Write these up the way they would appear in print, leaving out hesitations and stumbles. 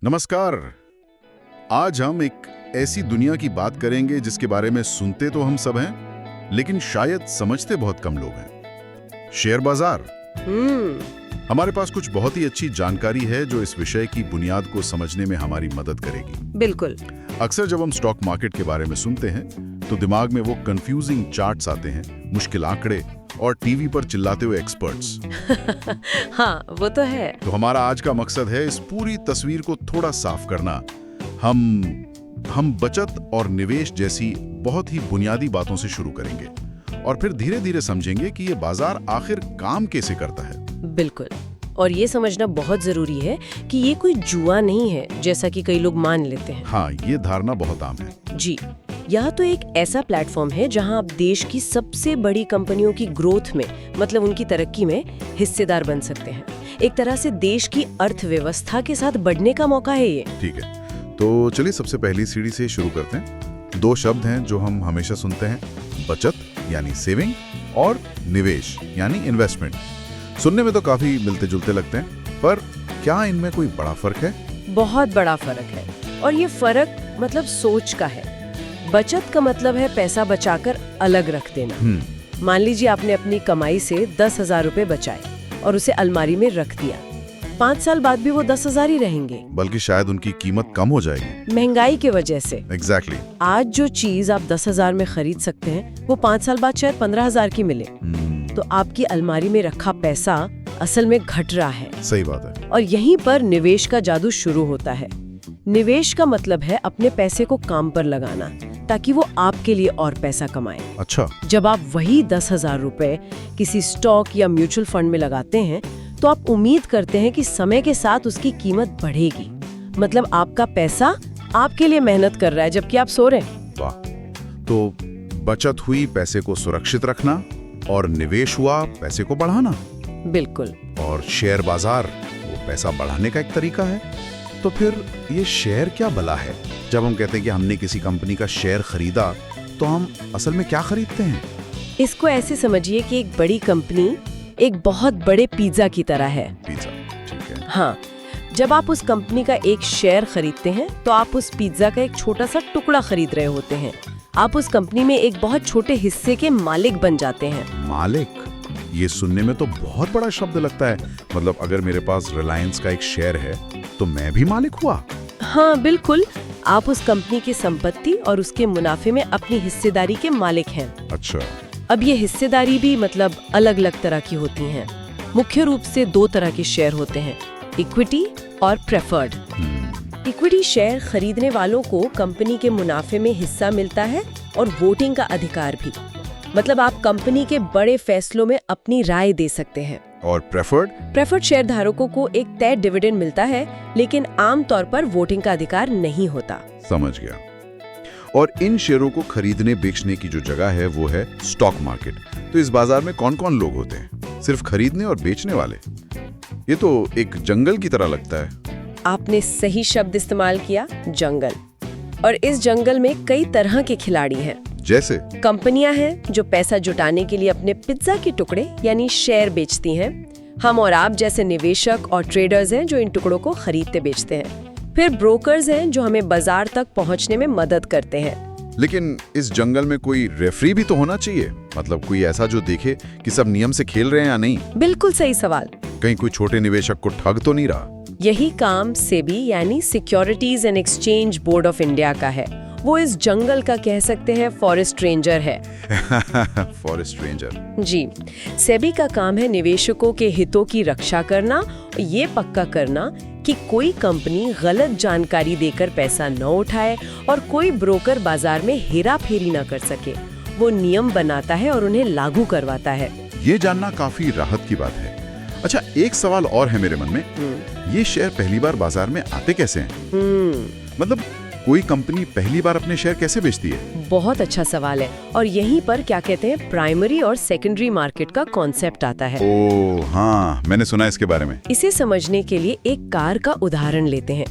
नमस्कार। आज हम एक ऐसी दुनिया की बात करेंगे जिसके बारे में सुनते तो हम सब हैं, लेकिन शायद समझते बहुत कम लोग हैं। शेयर बाजार। हमारे पास कुछ बहुत ही अच्छी जानकारी है जो इस विषय की बुनियाद को समझने में हमारी मदद करेगी। बिल्कुल। अक्सर जब हम स्टॉक मार्केट के बारे में सुनते हैं तो दिमाग में वो कंफ्यूजिंग चार्ट्स आते हैं, मुश्किल आंकड़े और टीवी पर चिल्लाते हुए एक्सपर्ट्स। हाँ, वो तो है। तो हमारा आज का मकसद है इस पूरी तस्वीर को थोड़ा साफ करना। हम बचत और निवेश जैसी बहुत ही बुनियादी बातों से शुरू करेंगे और फिर धीरे धीरे समझेंगे कि ये बाजार आखिर काम कैसे करता है। बिल्कुल। और ये समझना बहुत जरूरी है कि ये कोई जुआ नहीं है, जैसा कि कई लोग मान लेते हैं। हाँ, ये धारणा बहुत आम है। जी, यह तो एक ऐसा प्लेटफॉर्म है जहां आप देश की सबसे बड़ी कंपनियों की ग्रोथ में, मतलब उनकी तरक्की में हिस्सेदार बन सकते हैं। एक तरह से देश की अर्थव्यवस्था के साथ बढ़ने का मौका है ये। ठीक है, तो चलिए सबसे पहली सीढ़ी से शुरू करते हैं। दो शब्द हैं जो हम हमेशा सुनते हैं, बचत यानी सेविंग और निवेश यानी इन्वेस्टमेंट। सुनने में तो काफी मिलते जुलते लगते हैं, पर क्या इनमें कोई बड़ा फर्क है? बहुत बड़ा फर्क है, और ये फर्क मतलब सोच का है। बचत का मतलब है पैसा बचाकर अलग रख देना। मान लीजिए आपने अपनी कमाई से 10,000 रुपए बचाए और उसे अलमारी में रख दिया। 5 साल बाद भी वो 10,000 ही रहेंगे, बल्कि शायद उनकी कीमत कम हो जाएगी महंगाई की वजह से। एग्जैक्टली। आज जो चीज आप 10,000 में खरीद सकते हैं वो 5 साल बाद शायद 15,000 की मिले। तो आपकी अलमारी में रखा पैसा असल में घट रहा है। सही बात है। और यहीं पर निवेश का जादू शुरू होता है। निवेश का मतलब है अपने पैसे को काम पर लगाना ताकि वो आपके लिए और पैसा कमाए। अच्छा। जब आप वही 10,000 रुपए किसी स्टॉक या म्यूचुअल फंड में लगाते हैं तो आप उम्मीद करते हैं कि समय के साथ उसकी कीमत बढ़ेगी। मतलब आपका पैसा आपके लिए मेहनत कर रहा है जबकि आप सो रहे हैं। वाह। तो बचत हुई पैसे को सुरक्षित रखना और निवेश हुआ पैसे को बढ़ाना। बिल्कुल। और शेयर बाजार वो पैसा बढ़ाने का एक तरीका है। तो फिर ये शेयर क्या भला है? जब हम कहते हैं कि हमने किसी कंपनी का शेयर खरीदा तो हम असल में क्या खरीदते हैं? इसको ऐसे समझिए कि एक बड़ी कंपनी एक बहुत बड़े पिज्जा की तरह है। पिज्जा, ठीक है। हाँ, जब आप उस कंपनी का एक शेयर खरीदते हैं तो आप उस पिज्जा का एक छोटा सा टुकड़ा खरीद रहे होते हैं। आप उस कंपनी में एक बहुत छोटे हिस्से के मालिक बन जाते हैं। मालिक? ये सुनने में तो बहुत बड़ा शब्द लगता है। मतलब अगर मेरे पास रिलायंस का एक शेयर है तो मैं भी मालिक हुआ? हाँ बिल्कुल, आप उस कंपनी की संपत्ति और उसके मुनाफे में अपनी हिस्सेदारी के मालिक हैं। अच्छा। अब ये हिस्सेदारी भी मतलब अलग अलग तरह की होती हैं। मुख्य रूप से 2 तरह के शेयर होते हैं, इक्विटी और प्रेफर्ड। इक्विटी शेयर खरीदने वालों को कंपनी के मुनाफे में हिस्सा मिलता है और वोटिंग का अधिकार भी। मतलब आप कंपनी के बड़े फैसलों में अपनी राय दे सकते हैं। और प्रेफर्ड शेयर धारकों को एक तय डिविडेंड मिलता है, लेकिन आमतौर पर वोटिंग का अधिकार नहीं होता। समझ गया। और इन शेयरों को खरीदने बेचने की जो जगह है वो है स्टॉक मार्केट। तो इस बाजार में कौन कौन लोग होते हैं? सिर्फ खरीदने और बेचने वाले? ये तो एक जंगल की तरह लगता है। आपने सही शब्द इस्तेमाल किया, जंगल। और इस जंगल में कई तरह के खिलाड़ी हैं। जैसे कंपनियां हैं जो पैसा जुटाने के लिए अपने पिज्जा के टुकड़े यानी शेयर बेचती हैं। हम और आप जैसे निवेशक और ट्रेडर्स हैं जो इन टुकड़ों को खरीदते बेचते हैं। फिर ब्रोकर्स हैं जो हमें बाजार तक पहुंचने में मदद करते हैं। लेकिन इस जंगल में कोई रेफरी भी तो होना चाहिए। मतलब कोई ऐसा जो देखे कि सब नियम से खेल रहे हैं या नहीं। बिल्कुल सही सवाल। कहीं कोई छोटे निवेशक को ठग तो नहीं रहा? यही काम सेबी यानी securities and exchange board of India का है। वो इस जंगल का कह सकते हैं फॉरेस्ट रेंजर है। Forest ranger. जी, सेबी का काम है निवेशकों के हितों की रक्षा करना, ये पक्का करना कि कोई कंपनी गलत जानकारी देकर पैसा न उठाए और कोई ब्रोकर बाजार में हेरा फेरी न कर सके। वो नियम बनाता है और उन्हें लागू करवाता है। ये जानना काफी राहत की बात है। अच्छा, एक सवाल और है मेरे मन में। ये शेयर पहली बार बाजार में आते कैसे हैं? मतलब कोई कंपनी पहली बार अपने शेयर कैसे बेचती है? बहुत अच्छा सवाल है। और यहीं पर क्या कहते हैं प्राइमरी और सेकेंडरी मार्केट का कॉन्सेप्ट आता है। ओह हाँ, मैंने सुना इसके बारे में। इसे समझने के लिए एक कार का उदाहरण लेते हैं।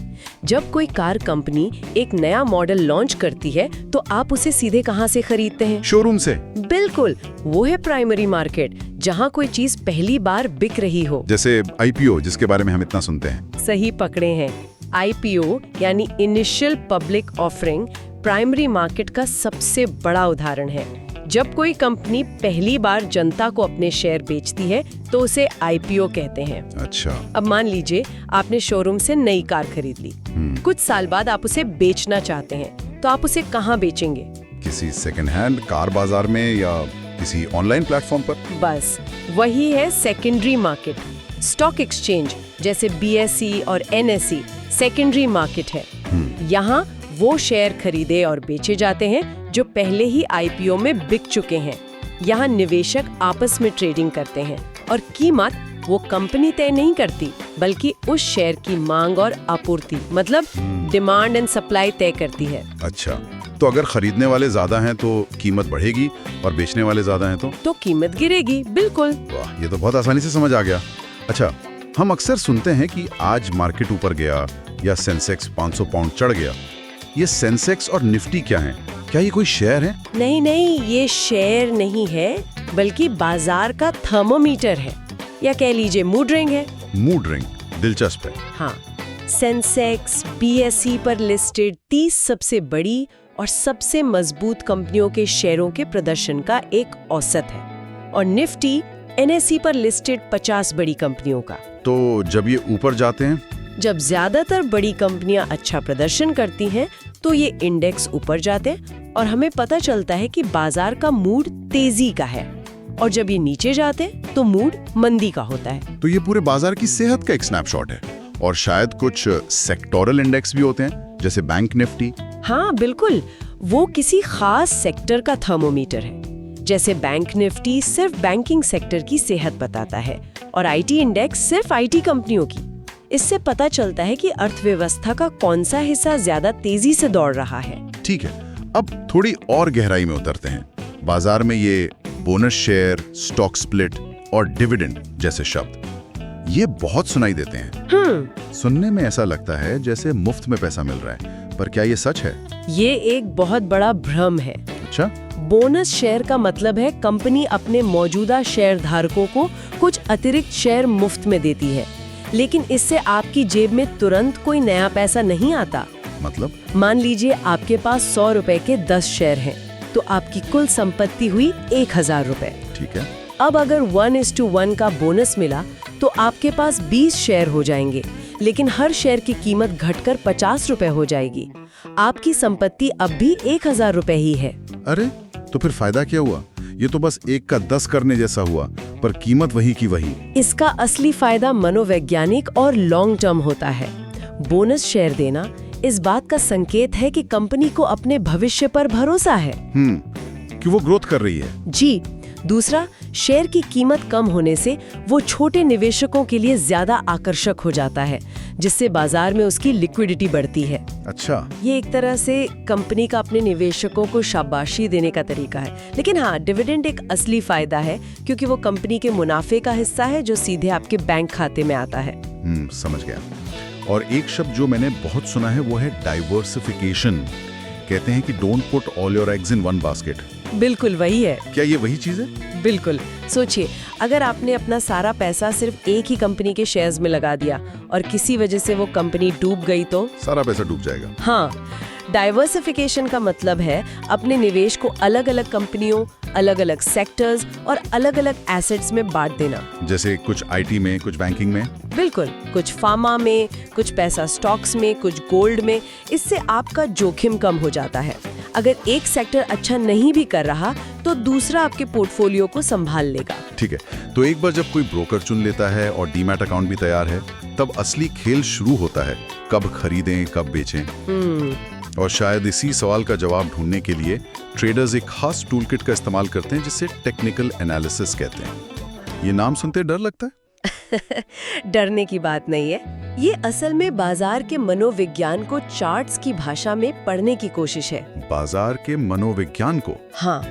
जब कोई कार कंपनी एक नया मॉडल लॉन्च करती है तो आप उसे सीधे कहाँ से खरीदते हैं? शोरूम से। बिल्कुल, वो है प्राइमरी मार्केट, जहाँ कोई चीज पहली बार बिक रही हो। जैसे IPO जिसके बारे में हम इतना सुनते हैं। सही पकड़े हैं। आईपीओ यानी initial public offering primary market का सबसे बड़ा उदाहरण है। जब कोई कंपनी पहली बार जनता को अपने शेयर बेचती है तो उसे आईपीओ कहते हैं। अच्छा। अब मान लीजिए आपने शोरूम से नई कार खरीद ली। कुछ साल बाद आप उसे बेचना चाहते हैं, तो आप उसे कहाँ बेचेंगे? किसी सेकंड हैंड कार बाजार में या किसी ऑनलाइन प्लेटफॉर्म पर? बस वही है सेकेंडरी मार्केट। स्टॉक एक्सचेंज जैसे बीएसई और एनएसई सेकेंडरी मार्केट है। यहाँ वो शेयर खरीदे और बेचे जाते हैं जो पहले ही आईपीओ में बिक चुके हैं। यहाँ निवेशक आपस में ट्रेडिंग करते हैं और कीमत वो कंपनी तय नहीं करती, बल्कि उस शेयर की मांग और आपूर्ति मतलब डिमांड एंड सप्लाई तय करती है। अच्छा, तो अगर खरीदने वाले ज्यादा हैं तो कीमत बढ़ेगी और बेचने वाले ज्यादा हैं तो कीमत गिरेगी। बिल्कुल। वाह, ये तो बहुत आसानी से समझ आ गया। अच्छा, हम अक्सर सुनते हैं कि आज मार्केट ऊपर गया या सेंसेक्स 500 पॉइंट चढ़ गया। ये सेंसेक्स और निफ्टी क्या है? क्या ये कोई शेयर है? नहीं, ये शेयर नहीं है, बल्कि बाजार का थर्मोमीटर है, या कह लीजिए मूड रिंग है। मूड रिंग, दिलचस्प है। हाँ, सेंसेक्स बीएसई पर लिस्टेड 30 सबसे बड़ी और सबसे मजबूत कंपनियों के शेयरों के प्रदर्शन का एक औसत है, और निफ्टी एनएसई पर लिस्टेड 50 बड़ी कंपनियों का। तो जब ये ऊपर जाते हैं? जब ज्यादातर बड़ी कंपनियां अच्छा प्रदर्शन करती हैं, तो ये इंडेक्स ऊपर जाते हैं और हमें पता चलता है कि बाजार का मूड तेजी का है। और जब ये नीचे जाते हैं तो मूड मंदी का होता है। तो ये पूरे बाजार की सेहत का एक स्नैपशॉट है। और शायद कुछ सेक्टोरल इंडेक्स भी होते हैं, जैसे बैंक निफ्टी। हाँ बिल्कुल, वो किसी खास सेक्टर का थर्मोमीटर है। जैसे बैंक निफ्टी सिर्फ बैंकिंग सेक्टर की सेहत बताता है और आईटी इंडेक्स सिर्फ आईटी कंपनियों की। इससे पता चलता है कि अर्थव्यवस्था का कौन सा हिस्सा ज्यादा तेजी से दौड़ रहा है। ठीक है, अब थोड़ी और गहराई में उतरते हैं। बाजार में ये बोनस शेयर, स्टॉक स्प्लिट और डिविडेंड जैसे शब्द ये बहुत सुनाई देते हैं। सुनने में ऐसा लगता है जैसे मुफ्त में पैसा मिल रहा है, पर क्या ये सच है? ये एक बहुत बड़ा भ्रम है। अच्छा? बोनस शेयर का मतलब है कंपनी अपने मौजूदा शेयर धारकों को कुछ अतिरिक्त शेयर मुफ्त में देती है, लेकिन इससे आपकी जेब में तुरंत कोई नया पैसा नहीं आता। मतलब? मान लीजिए आपके पास 100 रुपए के 10 शेयर हैं, तो आपकी कुल संपत्ति हुई 1000 रुपए। ठीक है। अब अगर 1:1 का बोनस मिला तो आपके पास 20 शेयर हो जाएंगे, लेकिन हर शेयर की कीमत घटकर 50 रुपए हो जाएगी। आपकी संपत्ति अब भी 1000 रुपए ही है। अरे, तो फिर फायदा क्या हुआ? ये तो बस 1 का 10 करने जैसा हुआ, पर कीमत वही की वही। इसका असली फायदा मनोवैज्ञानिक और लॉन्ग टर्म होता है। बोनस शेयर देना इस बात का संकेत है कि कंपनी को अपने भविष्य पर भरोसा है कि वो ग्रोथ कर रही है। जी। दूसरा, शेयर की कीमत कम होने से वो छोटे निवेशकों के लिए ज्यादा आकर्षक हो जाता है, जिससे बाजार में उसकी लिक्विडिटी बढ़ती है। अच्छा। ये एक तरह से कंपनी का अपने निवेशकों को शाबाशी देने का तरीका है। लेकिन हाँ, डिविडेंड एक असली फायदा है, क्योंकि वो कंपनी के मुनाफे का हिस्सा है जो सीधे आपके बैंक खाते में आता है। समझ गया। और एक शब्द जो मैंने बहुत सुना है वो है डाइवर्सिफिकेशन। कहते हैं कि don't put all your eggs in one basket. बिल्कुल वही है। क्या ये वही चीज है? बिल्कुल। सोचिए, अगर आपने अपना सारा पैसा सिर्फ एक ही कंपनी के शेयर्स में लगा दिया और किसी वजह से वो कंपनी डूब गई तो सारा पैसा डूब जाएगा। हाँ, डाइवर्सिफिकेशन का मतलब है अपने निवेश को अलग अलग कंपनियों, अलग अलग सेक्टर्स और अलग अलग एसेट्स में बांट देना। जैसे कुछ आईटी में, कुछ बैंकिंग में। बिल्कुल, कुछ फार्मा में, कुछ पैसा स्टॉक्स में, कुछ गोल्ड में। इससे आपका जोखिम कम हो जाता है। अगर एक सेक्टर अच्छा नहीं भी कर रहा तो दूसरा आपके पोर्टफोलियो को संभाल लेगा। ठीक है, तो एक बार जब कोई ब्रोकर चुन लेता है और डीमैट अकाउंट भी तैयार है, तब असली खेल शुरू होता है। कब खरीदें, कब बेचें। और शायद इसी सवाल का जवाब ढूंढने के लिए ट्रेडर्स एक खास टूलकिट का इस्तेमाल करते हैं जिसे टेक्निकल एनालिसिस कहते हैं। ये नाम सुनते डर लगता है? डरने की बात नहीं है। ये असल में बाजार के मनोविज्ञान को चार्ट्स की भाषा में पढ़ने की कोशिश है। बाजार के मनोविज्ञान को? हाँ,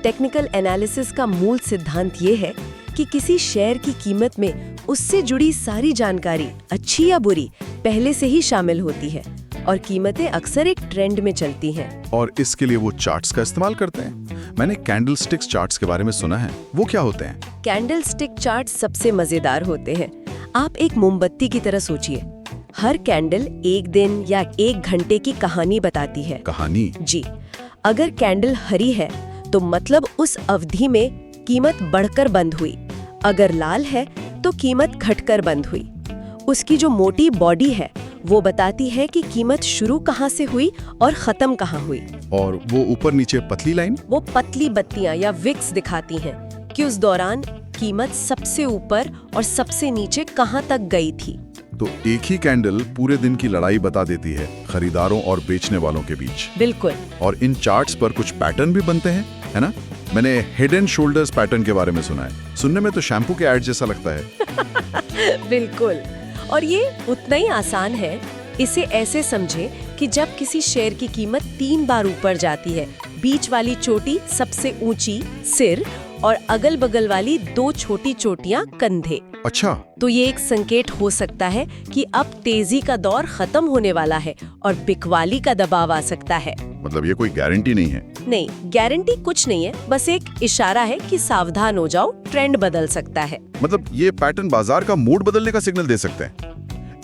टेक्निकल एनालिसिस का मूल सिद्धांत ये है कि किसी शेयर की कीमत में उससे जुड़ी सारी जानकारी, अच्छी या बुरी, पहले से ही शामिल होती है और कीमतें अक्सर एक ट्रेंड में चलती हैं। और इसके लिए वो चार्ट्स का इस्तेमाल करते हैं। मैंने कैंडलस्टिक्स चार्ट्स के बारे में सुना है, वो क्या होते हैं? कैंडलस्टिक चार्ट सबसे मजेदार होते हैं। आप एक मोमबत्ती की तरह सोचिए। हर कैंडल एक दिन या एक घंटे की कहानी बताती है। कहानी? जी, अगर कैंडल हरी है तो मतलब उस अवधि में कीमत बढ़कर बंद हुई, अगर लाल है तो कीमत घटकर बंद हुई। उसकी जो मोटी बॉडी है वो बताती है कि कीमत शुरू कहाँ से हुई और खत्म कहाँ हुई। और वो ऊपर नीचे पतली लाइन? वो पतली बत्तियां या विक्स दिखाती हैं कि उस दौरान कीमत सबसे ऊपर और सबसे नीचे कहाँ तक गई थी। तो एक ही कैंडल पूरे दिन की लड़ाई बता देती है खरीदारों और बेचने वालों के बीच। बिल्कुल। और इन चार्ट्स पर कुछ पैटर्न भी बनते हैं, है ना? मैंने हेड एंड शोल्डर्स पैटर्न के बारे में सुना है। सुनने में तो शैम्पू के ऐड जैसा लगता है। बिल्कुल, और ये उतना ही आसान है। इसे ऐसे समझे कि जब किसी शेयर की कीमत 3 बार ऊपर जाती है, बीच वाली चोटी सबसे ऊंची सिर और अगल बगल वाली 2 छोटी चोटियां कंधे। अच्छा। तो ये एक संकेत हो सकता है कि अब तेजी का दौर खत्म होने वाला है और बिकवाली का दबाव आ सकता है। मतलब ये कोई गारंटी नहीं है? नहीं, गारंटी कुछ नहीं है, बस एक इशारा है कि सावधान हो जाओ, ट्रेंड बदल सकता है। मतलब ये पैटर्न बाजार का मूड बदलने का सिग्नल दे सकते हैं।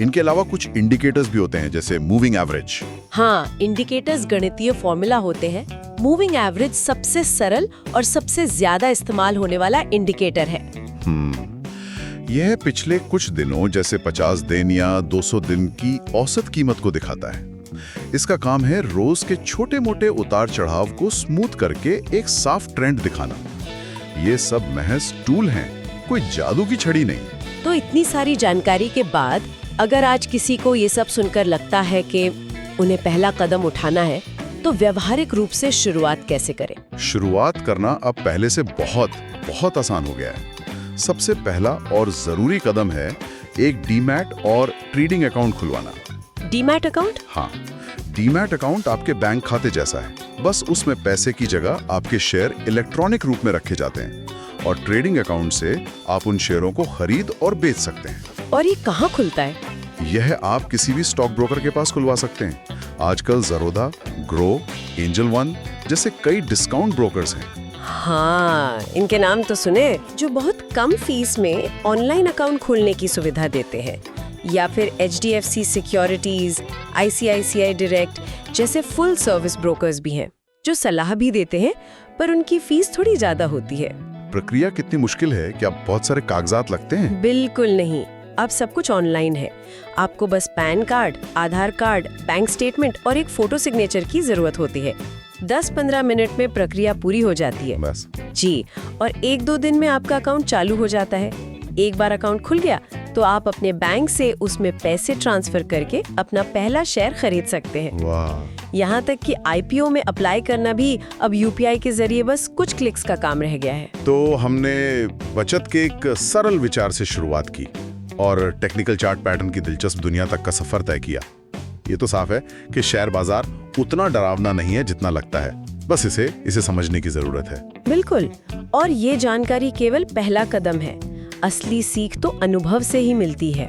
इनके अलावा कुछ इंडिकेटर्स भी होते हैं, जैसे मूविंग एवरेज। हाँ, इंडिकेटर्स गणितीय फॉर्मूला होते हैं। मूविंग एवरेज सबसे सरल और सबसे ज्यादा इस्तेमाल होने वाला इंडिकेटर है। यह पिछले कुछ दिनों जैसे 50 दिन या 200 दिन की औसत कीमत को दिखाता है। इसका काम है रोज के छोटे मोटे उतार चढ़ाव को स्मूथ करके एक साफ ट्रेंड दिखाना। ये सब महज टूल हैं, कोई जादू की छड़ी नहीं। तो इतनी सारी जानकारी के बाद अगर आज किसी को ये सब सुनकर लगता है कि उन्हें पहला कदम उठाना है, तो व्यवहारिक रूप से शुरुआत कैसे करें? शुरुआत करना अब पहले से बहुत आसान हो गया है। सबसे पहला और जरूरी कदम है एक डीमैट और ट्रेडिंग अकाउंट खुलवाना। Demat account? हाँ, डीमैट अकाउंट आपके बैंक खाते जैसा है, बस उसमें पैसे की जगह आपके शेयर इलेक्ट्रॉनिक रूप में रखे जाते हैं और ट्रेडिंग अकाउंट से आप उन शेयरों को खरीद और बेच सकते हैं। और ये कहाँ खुलता है? यह आप किसी भी स्टॉक ब्रोकर के पास खुलवा सकते हैं। आजकल ज़रोधा, ग्रो, एंजल वन जैसे कई डिस्काउंट ब्रोकर्स हैं। हाँ, इनके नाम तो सुने, जो बहुत कम फीस में ऑनलाइन अकाउंट खोलने की सुविधा देते हैं। या फिर HDFC सिक्योरिटीज, ICICI डायरेक्ट जैसे फुल सर्विस ब्रोकर्स भी हैं, जो सलाह भी देते हैं, पर उनकी फीस थोड़ी ज्यादा होती है। प्रक्रिया कितनी मुश्किल है? क्या बहुत सारे कागजात लगते हैं? बिल्कुल नहीं, अब सब कुछ ऑनलाइन है। आपको बस पैन कार्ड, आधार कार्ड, बैंक स्टेटमेंट और एक फोटो सिग्नेचर की जरूरत होती है। 10-15 मिनट में प्रक्रिया पूरी हो जाती है। बस जी, और 1-2 दिन में आपका अकाउंट चालू हो जाता है। एक बार अकाउंट खुल गया तो आप अपने बैंक से उसमें पैसे ट्रांसफर करके अपना पहला शेयर खरीद सकते हैं। वाह। यहाँ तक कि IPO में अप्लाई करना भी अब UPI के जरिए बस कुछ क्लिक्स का काम रह गया है। तो हमने बचत के एक सरल विचार से शुरुआत की और टेक्निकल चार्ट पैटर्न की दिलचस्प दुनिया तक का सफर तय किया। ये तो साफ है कि शेयर बाजार उतना डरावना नहीं है जितना लगता है, बस इसे समझने की जरूरत है। बिल्कुल, और ये जानकारी केवल पहला कदम है। असली सीख तो अनुभव से ही मिलती है।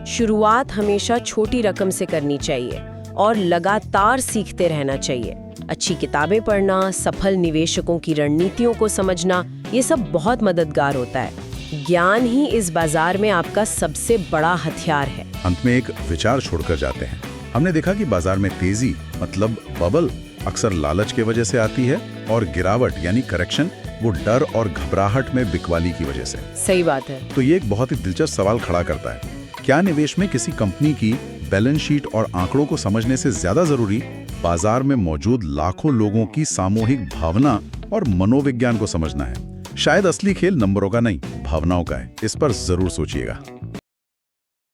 शुरुआत हमेशा छोटी रकम से करनी चाहिए और लगातार सीखते रहना चाहिए। अच्छी किताबें पढ़ना, सफल निवेशकों की रणनीतियों को समझना, ये सब बहुत मददगार होता है। ज्ञान ही इस बाजार में आपका सबसे बड़ा हथियार है। अंत में एक विचार छोड़कर जाते हैं। हमने देखा कि बाजार में तेजी मतलब बबल अक्सर लालच के वजह से आती है और गिरावट यानी करेक्शन वो डर और घबराहट में बिकवाली की वजह से। सही बात है। तो ये एक बहुत ही दिलचस्प सवाल खड़ा करता है, क्या निवेश में किसी कंपनी की बैलेंस शीट और आंकड़ों को समझने से ज्यादा जरूरी बाजार में मौजूद लाखों लोगों की सामूहिक भावना और मनोविज्ञान को समझना है? शायद असली खेल नंबरों का नहीं, भावनाओं का है। इस पर जरूर सोचिएगा।